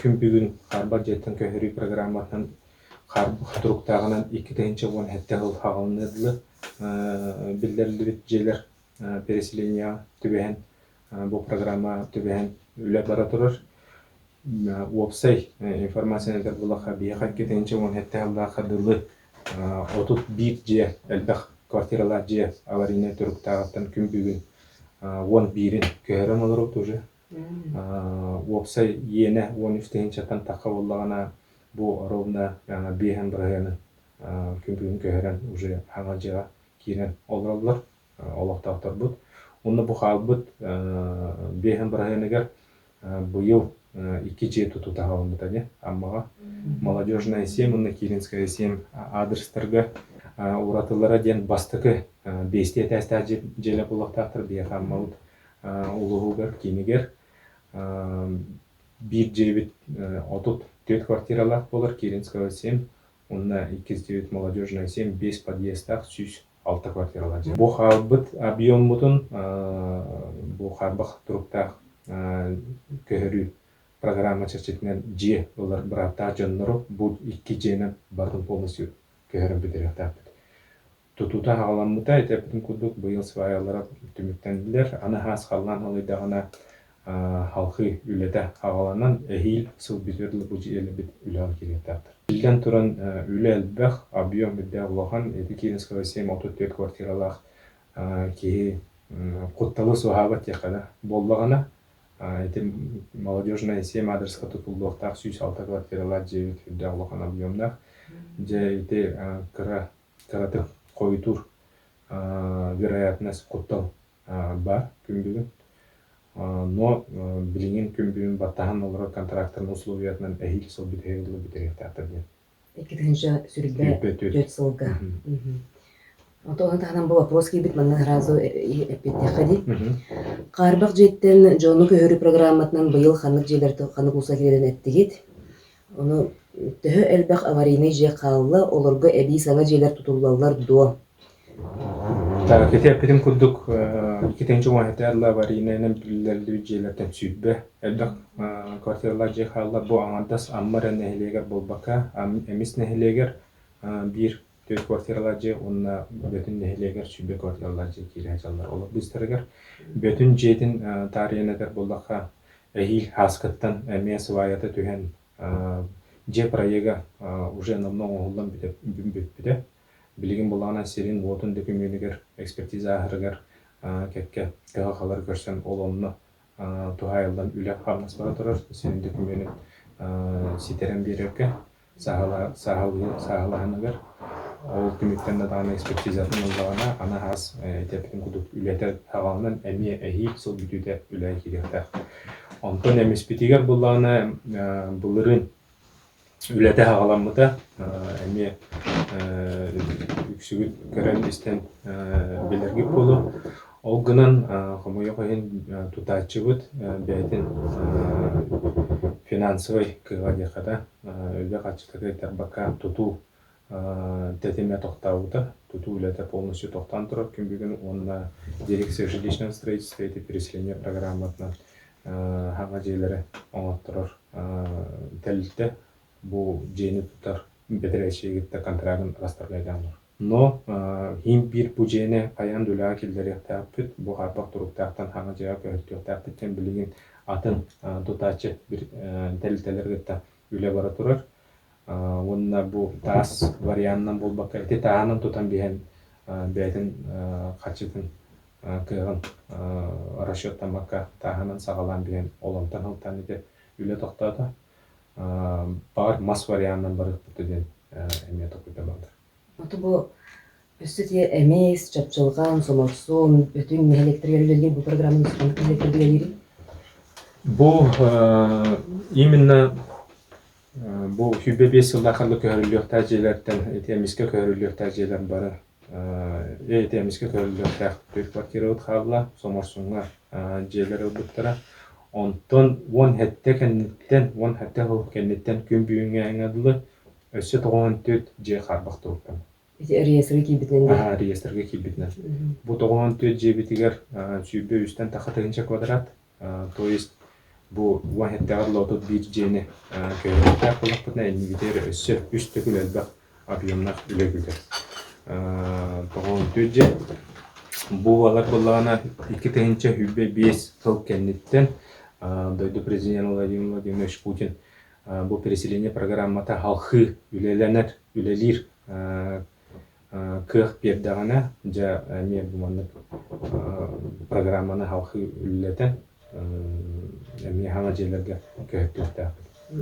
күн бүгүн карбак жеттен көһөрү программатан карбак туруктагынан 2-нче 10 хетте хыл хагалныдлы билдерилибит желер переселения түбәһен бу программа түбәһен үле бара турар. Уопсай информацияндар булаха бияха 2-нче 10 хетте хылда хадылы отут бит же элбах квартиралар же аварийный туруктаган күн бүгүн 10 бирин көһөрөн олору тоже. Уопсай йене 13-нче тан така боллагана бу ровно бехан браганы күн бүгүн көһөрөн уже хаңа жага кирен олорлар олоктактар бут. Уну бу халбыт бехан брагыныгар быйыл 2 же тутута халбыта не аммага молодежная 7 уну Киринская 7 адрестарга уратылара ден бастыкы бесте таста желе булактактар бехан мал улуугар кинигер бир жебит отут 4 квартиралар болар Киринская 7 уна 29 молодежная 7 5 подъездах 6 квартиралар. Бу халбыт объеммутун бу харбах туруктак көһөрү программа чечетинен же олар брата жоннору бу 2 женен бардын полностью көһөрүн битеректап. Тутута хагаламмыта этептин кудук быйыл сваялара түмүктендилер. Аны хас халган халыдагана халкы үлете хагаланан эхил сыл битерли бу желе бит үлөр келеттаптыр. Билген туран үле элбэх объем бидде улахан эти Киринская 7 34 квартиралах ки кутталы сухабат якада боллагана эти молодежная 7 адреска тутулдуктак 6 квартиралар же бидде улахан объемдах же эти караты койтур вероятность куттал бар күн бүгүн. Но билingen күн бүгүн баттахан олар контракттын условиятынан эхил сыл битерли битеректаптыр. 2-нче сүрүдө 4 сылга. Отоны таханан бу вопрос кибит манна сразу эппеттехади. Карбак жеттен жону көһөрү программатынан быйыл ханнык жерлерде ханнык улса келерен эттигит. Ону төһө элбах аварийный же калла олорго эби саңа жерлер тутулалар до. Так, кетеппетин курдук 2-нче уақыттарда аварийнайнан билдерилип жерлерден сүйтбе. Элбах квартиралар же калла бу аңардас аммара нехилегер болбака, эмис нехилегер бир 4 квартиралар же онна бөтүн нехилегер сүйтбе квартиралар же кире жаллар. Олар бистерегер бөтүн жетин тарыйнагер болдака эхил хаскаттан эмия сваята түһен же проега уже намного улдан битеп билген болана серин вотун документигер экспертиза ахыргар кекке калар көрсөн олонну тухайлдан үле хамнас бара турар серин документ ситерен берерке сахалаанагар ол көмөктөн да экспертизасын олгана ана хас этептин кудук үлете хагалынан эми эхи сол бүтүдө үле киректе. Онтон эмис битигер булана булырын үлете хагаламмыта эми үксүгүт көрөн истен билерги болу ол гынан хомойо койын тутачыбыт бетин финансовый кыгадекада үле качтыгы тарбака туту тетеме токтабыта туту үлете полностью токтан турат күн бүгүн онна дирекция жилищного строительства и переселения программатынан хага жерлери оңоттурар телилте бу жени тутар бетерешегитте контрагын растаргайданлар. Но хим бир бу жени паян дүлага келдеректаппыт бу харбак туруктактан хага жага көһөртөктаппыттен билген атын тутачы бир телилтелергетте үле бара турар. Онна бу тас вариантынан болбакка эти таанын тутан бихен бетин качытын кыгын расчеттамакка таанын сагалан бихен олонтан хылтан эти үле токтата бар мас вариантынан барып бүтүден эме токуйда барды. Ото бу өстөтө эмес чапчылган соморсун бүтүн электрлерге бу программаны сунуп электрлери. Бу именно бу хүбе 5 жылда калды көрүлүк тажелерден этемиске көрүлүк тажелер бары. Этемиске көрүлүк тактыр квартира утхалла соморсунга жерлер буттара. Онтон вон хеттекеннен вон хеттел кеннеттен күн бүгүнгө аңадылы өсө 94 же карбак туруктан. Реестрге кибитнен. Реестрге кибитнен. Бу 94 же битигер сүйбө үстен такатынча квадрат, то есть bu vahettehar lotut bir jeni köhürlükler kılakpıtına elnigiteri össö üstökül elbaq abiyomnaq ülögüldür. Toğun tüdje bu valak bullağına 2 tığınca hübbe 5 tıl kennitten Дойду президент Владимир Владимирович Путин bu переселение программата халқы үлеленер үлелир кых бердағана жа не буманны программаны халқы үлелетен эми хана жерлерге көһөттүктә.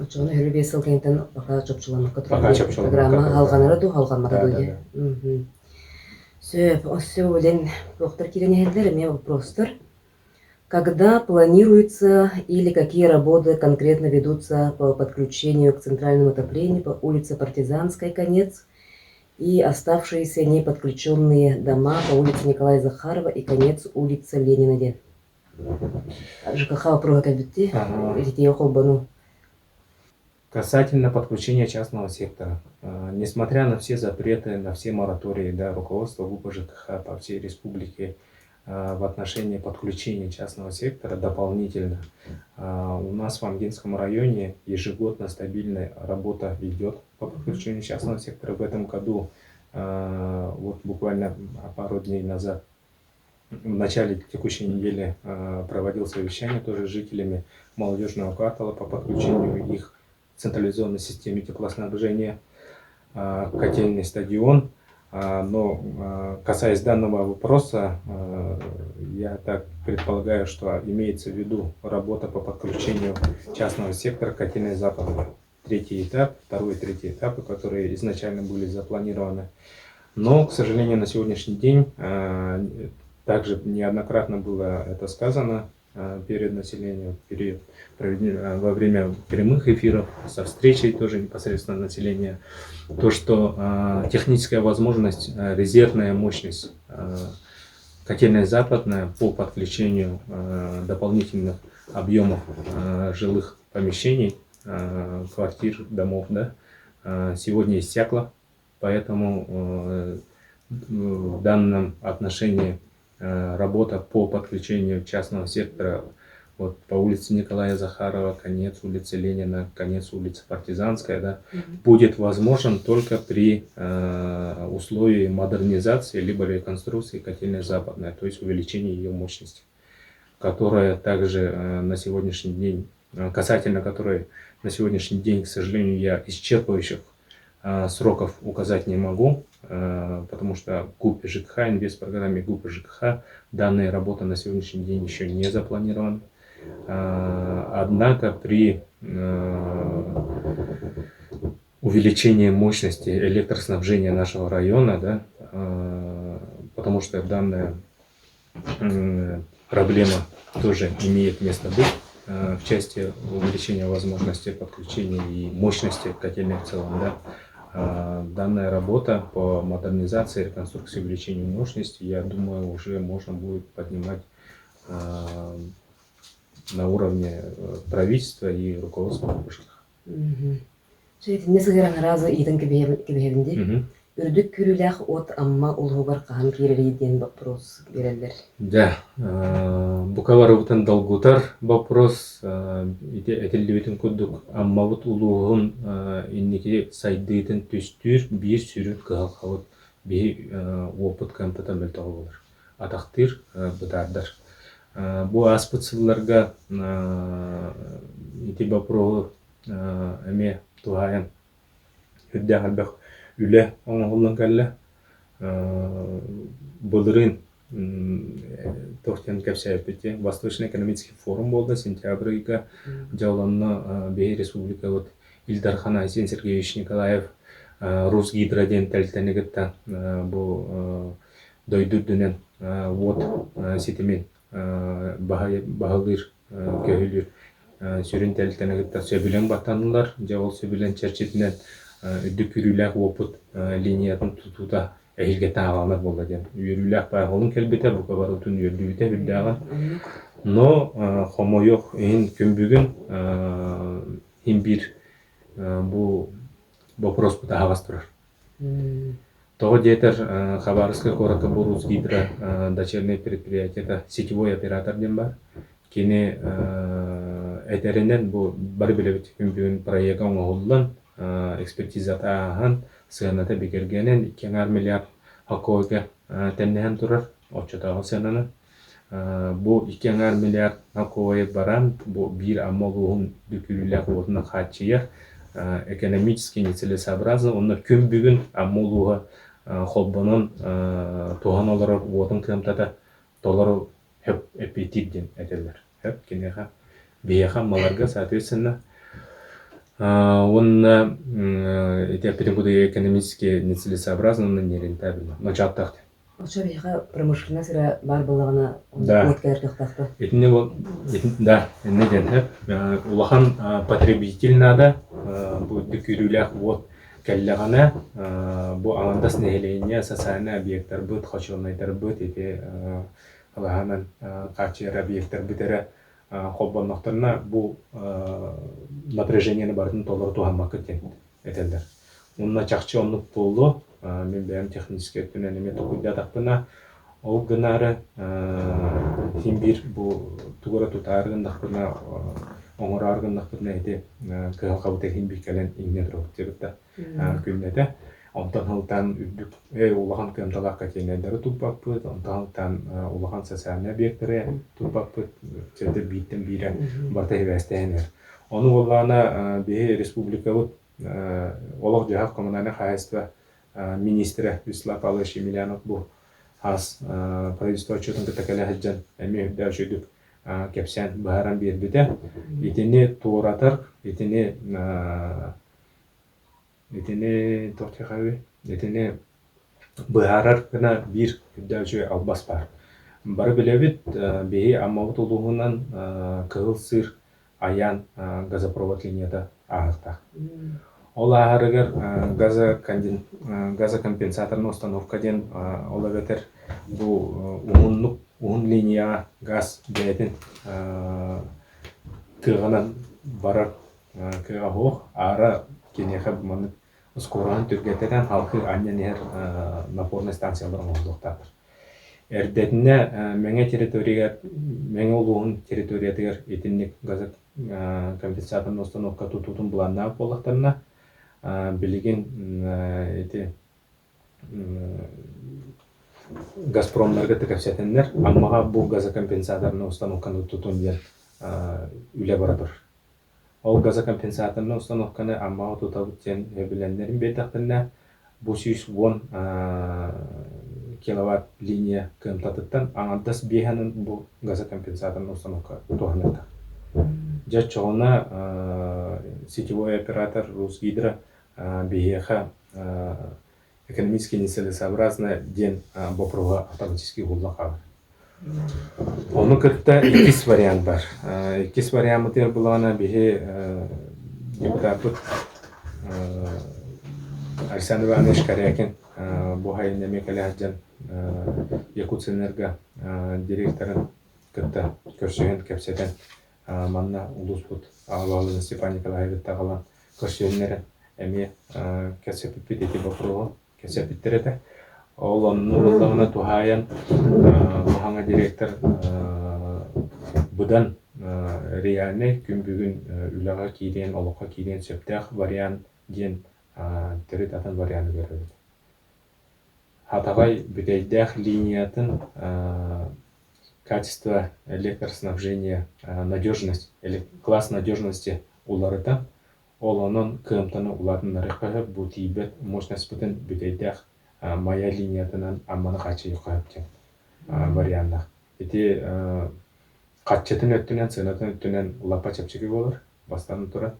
Очону хөрү бес ыл кенттен бака чопчуланыкка Бака чопчуланыкка программа турар. алганары ду алганмата Да, дуе. Сөп, оссө улен доктор киренеһеллер эме вопростор. Когда планируется или какие работы конкретно ведутся по подключению к центральному отоплению по улице Партизанской, конец, и оставшиеся неподключенные дома по улице Николая Захарова и конец улицы Ленина ден? ЖКХ вопрога кабитти, детей околбану. Касательно подключения частного сектора, несмотря на все запреты, на все моратории, да, руководство ГУП ЖКХ по всей республике в отношении подключения частного сектора дополнительно, у нас в Амгинском районе ежегодно стабильная работа идет по подключению частного сектора. В этом году, вот буквально пару дней назад, в начале текущей недели проводил совещание тоже с жителями молодежного квартала по подключению их централизованной системе теплоснабжения, котельный стадион. Но касаясь данного вопроса, я так предполагаю, что имеется в виду работа по подключению частного сектора котельной западной. Третий этап, второй и третий этапы, которые изначально были запланированы. Но, к сожалению, на сегодняшний день, также неоднократно было это сказано перед населением, во время прямых эфиров, со встречей тоже непосредственно населения, то, что техническая возможность, резервная мощность котельная западная по подключению дополнительных объемов жилых помещений, квартир, домов, да, сегодня иссякла, поэтому в данном отношении работа по подключению частного сектора вот по улице Николая Захарова, конец улицы Ленина, конец улицы Партизанская, да, будет возможен только при условии модернизации либо реконструкции котельной западной, то есть увеличения ее мощности, которая также на сегодняшний день, касательно которой на сегодняшний день, к сожалению, я исчерпывающих сроков указать не могу, потому что ГУП ЖКХ, инвестпрограмме ГУП ЖКХ данная работа на сегодняшний день еще не запланирована. Однако при увеличении мощности электроснабжения нашего района, да, потому что данная проблема тоже имеет место быть в части увеличения возможности подключения и мощности котельной в целом, да. Данная работа по модернизации, реконструкции, увеличению мощности, я думаю, уже можно будет поднимать на уровне правительства и руководства ЖКХ. Үрдүк күрүлэх от амма улгугар кахан кирелиден вопрос берелер. Да, букаварыбытын долгутар вопрос, этелдебитин кудук аммабыт улугун инники сайдыйтын түстүр бир сүрүн кыгалхабыт би опыт кампата мөлтөгө болор. Атактыр бытардар. Бу аспыцыларга ити бапро эме тугаян хүддэ халбах үле оңолун калла былырын тохтен кепсепти Восточный экономический форум болду сентябрьга жаланна Бей республика вот Ильдархан Айсен Сергеевич Николаев Русгидроден тәлтенегетта бу дойдуддунен вот ситимин багалыр көһүлүр сүрүн тәлтенегетта сөбүлен батанылар жабыл сөбүлен черчетинен үдүкүрүләк опыт линиятын тутуда әйелге тағалар болды ден. Үйрүләк байғолын келбете, бұқа барутын үйрдүйте үрдәған. Но хомойоқ ең күмбігін ең бір бұл вопрос бұта ағас тұрар. Тоғы детер Хабаровская корака Бурус Гидро дочернее предприятие, это сетевой оператор ден бар. Кені әйтерінен бұл бар білебет күн проекті оңғылдан экспертизатаһан сыаната бигергенен 2 миллиард хакойга теннеһен турар отчотагы сынаны бу 2 миллиард хакой баран бу бир амолуун дүкүлүләк отына хатчия экономически нецелесообразно онна күн бүгүн амолуга холбонун туган олар отын кымтата доллар хеп эпитидден этелер хеп кинеха бияха маларга соответственно он эти переводы экономически нецелесообразно, но нерентабельно. Но чаттахты. Оча бияха промышленность ира бар буллагына өткәр тохтакты. Этне вот да, неден хеп улахан потребитель надо бу дүкүрүләк вот келлегана бу аңандас нехеление социальный объекттар бут хочоннайдар бут эти алаханан качер объекттар битере холбонноқтарына бұл напряжениені бардың толыры туғанмақы етелдер. Онына чақчы онлық болды, мен бәрін техническе түнен еме тұқыйда тақпына, ол гынары химбир бұл тұғыра тұтарығындақпына, оңыра арғындақпына еті кығыл қабыты химбир кәлен иңне тұрып тебітті күннеді. Онтан хылтан үддік, улахан кымталаққа тенелдері тұлпақ бұд, онтан хылтан улахан социальный объекттері тұлпақ бұд, сөйті биттен бейрі барта хевестейінер. Оны олағына бейі республикалық олық жағақ коммунальный хозяйство министрі Вячеслав Павлович Емельянов бұл аз правительство отчетын кітакалі хаджан әме үдді өшедіп кепсен бағаран бербіде, етіне туыратар, Етіне тоқтиғауы, етіне бұғарар ғына бір күддәуші албас бар. Бары білебет, бейі аммауыт олуғынан кығыл сыр аян газопровод линията ағықтақ. Ол ағарығыр газокомпенсаторын установкаден ола бетер бұл ұғын линияға газ бәйтін кығынан барар кыға хоқ, ара кенеха бұманы скоран түргетеден халқы аннен напорный станцияларын оңдықтатыр. Әрдетіне мәңе территория, мәңе олуғын территориятығыр етіннік газет компенсаторын установка тұтудың бұланна болықтарына білеген Газпромларға тікәпсетінлер, аммаға бұл газокомпенсаторын установканы тұтуын ден үлі барабыр. Ол газокомпенсаторын установканы аммаға тұтабыттен өбіленлерін бетақтарына бұл 110 киловатт линия кымтатыттан аңадас бейханын бұл газокомпенсаторын установка туғанетті. Жат чоғына сетевой оператор Русгидро бейхаға экономически нецелесообразно ден бопруға автоматически ғулла қалыр. Оның кіртті 2 вариант бар. 2 варианттер бұлағына бейхе депутат Александр Иванович Корякин бұғай немекалі әжден Якутсэнерго директорын кіртті көрсеген кәпсетен манна улус бұд Ағалығын Степан Николаевич тағалан көрсегенлерін әме кәсепіппет еті бопруға кәсепіттер еді. Ол оның ұлдағына туғайын мұхаңа директор бұдан реальный күн бүгін үліға кейден, олыққа кейден сөптәқ вариант ден түрет атын варианты көреді. Хатағай бүдейдәқ линиятын качество электроснабжения, надежность, класс надежности уларыта, ол оның кымтаны улатын нарықығы бұл тейбет мощность бұтын бүдейдәқ моя линиятынан амманы қачы юқайыптен вариантах. Эти қатчатын өттінен, сынатын өттінен лапа чапчығы болыр, бастарын тұрат.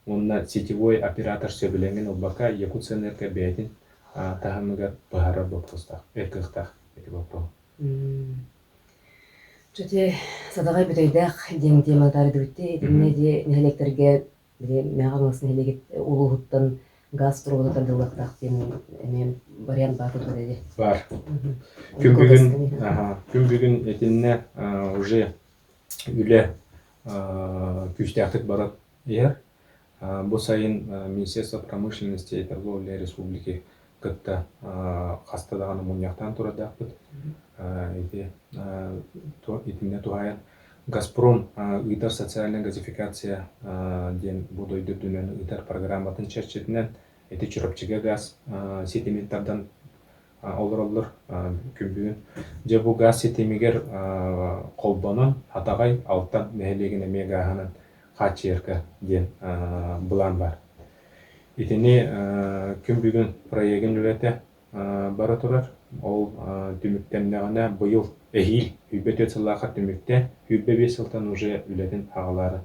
Онына сетевой оператор сөбіленген олбақа Якутсэнерго бәйтін тағымыға бұғара бөптістақ, әркіқтақ еті бөптіғ. Чөте садағай бүтейдәқ дем тематары дүтті, етіміне де нәлектерге мәғамасын әлегет ұлығыттан газ тұрғыда тардылықтақ дем вариант бар тұр деді. Бар. Күн бүгін етініне уже үлі күштәқтік барат ер. Бұл сайын Министерство промышленности и торговли республики күтті қастадағаны мұнияқтан тұрадақ бұд. Етіне туғайын Газпром ыйтар социальная газификация ден будойды дүнен ыйтар программатын чәрчетінен эти чүрөпчіге газ сетименттардан олар күмбүгін. Же бу газ сетимигер колбонон хатагай алттан мехелегіне мегаханын хачерка ден булан бар. Итини күмбүгін проегін үлете бара турар. Ол түмүктеннегіне быйыл эхил хүббет өтсіллақа түмүкте хүббе 5 жылдан уже үлетін ағалары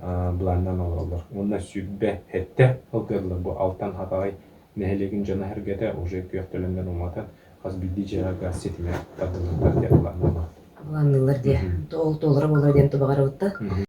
бұланнан олар. Онна сүббе хетте ылгырлы бұ алттан хатағай нәхелеген жана әргеде уже күйектелінген уматан қаз білді жеға газ сетіме тадылықтар деп бұланнан. Бұланнылар де толыра болар дем тұбағар өтті.